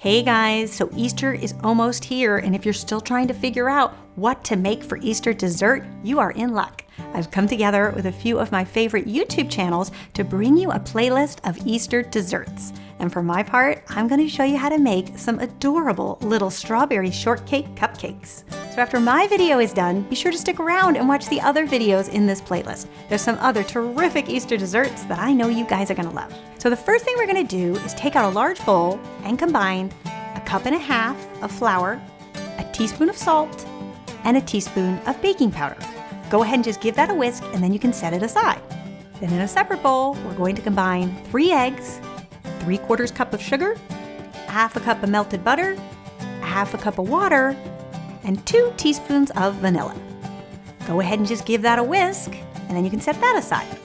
Hey guys, so Easter is almost here, and if you're still trying to figure out what to make for Easter dessert, you are in luck. I've come together with a few of my favorite YouTube channels to bring you a playlist of Easter desserts. And for my part, I'm going to show you how to make some adorable little strawberry shortcake cupcakes. So after my video is done, be sure to stick around and watch the other videos in this playlist. There's some other terrific Easter desserts that I know you guys are going to love. So the first thing we're going to do is take out a large bowl and combine 1.5 cups of flour, a teaspoon of salt, and a teaspoon of baking powder. Go ahead and just give that a whisk, and then you can set it aside. Then in a separate bowl, we're going to combine 3 eggs, 3/4 cup of sugar, 1/2 cup of melted butter, 1/2 cup of water, and 2 teaspoons of vanilla. Go ahead and just give that a whisk, and then you can set that aside.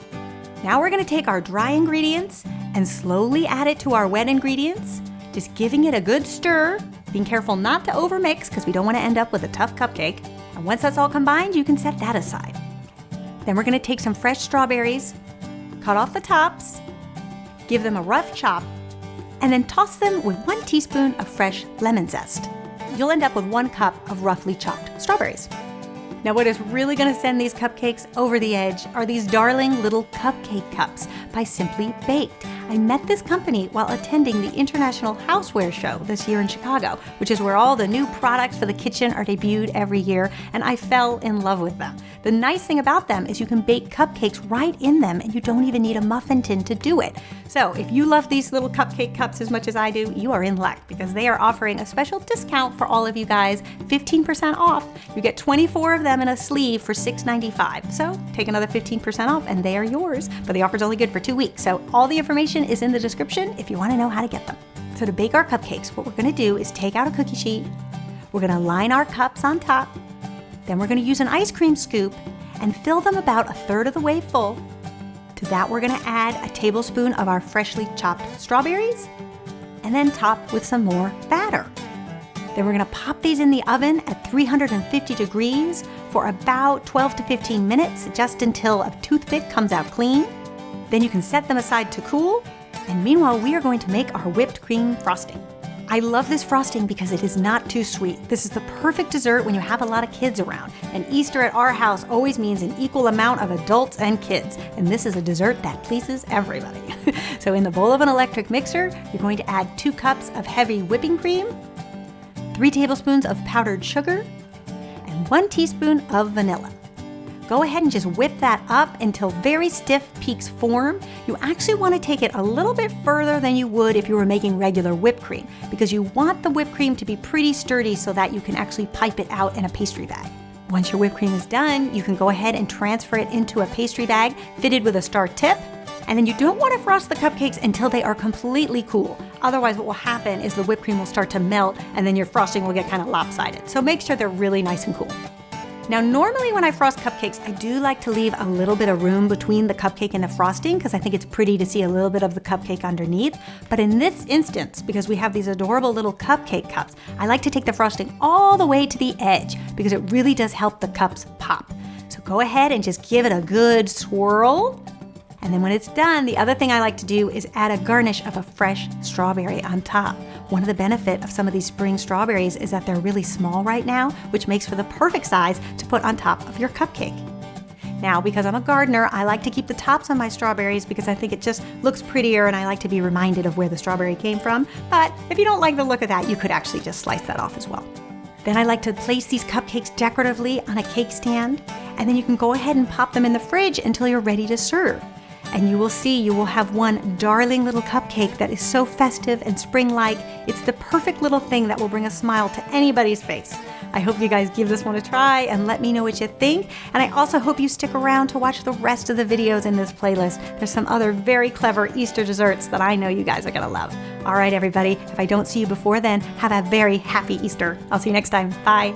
Now we're going to take our dry ingredients and slowly add it to our wet ingredients, just giving it a good stir, being careful not to overmix because we don't want to end up with a tough cupcake. And once that's all combined, you can set that aside. Then we're going to take some fresh strawberries, cut off the tops, give them a rough chop, and then toss them with 1 teaspoon of fresh lemon zest. You'll end up with 1 cup of roughly chopped strawberries. Now what is really going to send these cupcakes over the edge are these darling little cupcake cups by Simply Baked. I met this company while attending the International Houseware Show this year in Chicago, which is where all the new products for the kitchen are debuted every year, and I fell in love with them. The nice thing about them is you can bake cupcakes right in them, and you don't even need a muffin tin to do it. So if you love these little cupcake cups as much as I do, you are in luck because they are offering a special discount for all of you guys, 15% off. You get 24 of them in a sleeve for $6.95. So take another 15% off and they are yours. But the offer's only good for 2 weeks. So all the information is in the description if you want to know how to get them. So to bake our cupcakes, what we're going to do is take out a cookie sheet. We're going to line our cups on top. Then we're going to use an ice cream scoop and fill them about 1/3 of the way full. To that, we're going to add a tablespoon of our freshly chopped strawberries and then top with some more batter. Then we're going to pop these in the oven at 350 degrees for about 12 to 15 minutes, just until a toothpick comes out clean. Then you can set them aside to cool. And meanwhile, we are going to make our whipped cream frosting. I love this frosting because it is not too sweet. This is the perfect dessert when you have a lot of kids around. And Easter at our house always means an equal amount of adults and kids. And this is a dessert that pleases everybody. So in the bowl of an electric mixer, you're going to add 2 cups of heavy whipping cream, 3 tablespoons of powdered sugar, and 1 teaspoon of vanilla. Go ahead and just whip that up until very stiff peaks form. You actually want to take it a little bit further than you would if you were making regular whipped cream, because you want the whipped cream to be pretty sturdy so that you can actually pipe it out in a pastry bag. Once your whipped cream is done, you can go ahead and transfer it into a pastry bag fitted with a star tip. And then you don't want to frost the cupcakes until they are completely cool. Otherwise, what will happen is the whipped cream will start to melt and then your frosting will get kind of lopsided. So make sure they're really nice and cool. Now, normally when I frost cupcakes, I do like to leave a little bit of room between the cupcake and the frosting because I think it's pretty to see a little bit of the cupcake underneath. But in this instance, because we have these adorable little cupcake cups, I like to take the frosting all the way to the edge because it really does help the cups pop. So go ahead and just give it a good swirl. And then when it's done, the other thing I like to do is add a garnish of a fresh strawberry on top. One of the benefits of some of these spring strawberries is that they're really small right now, which makes for the perfect size to put on top of your cupcake. Now, because I'm a gardener, I like to keep the tops on my strawberries because I think it just looks prettier and I like to be reminded of where the strawberry came from. But if you don't like the look of that, you could actually just slice that off as well. Then I like to place these cupcakes decoratively on a cake stand, and then you can go ahead and pop them in the fridge until you're ready to serve. And you will see you will have one darling little cupcake that is so festive and spring-like. It's the perfect little thing that will bring a smile to anybody's face. I hope you guys give this one a try and let me know what you think. And I also hope you stick around to watch the rest of the videos in this playlist. There's some other very clever Easter desserts that I know you guys are gonna love. All right, everybody, if I don't see you before then, have a very happy Easter. I'll see you next time. Bye.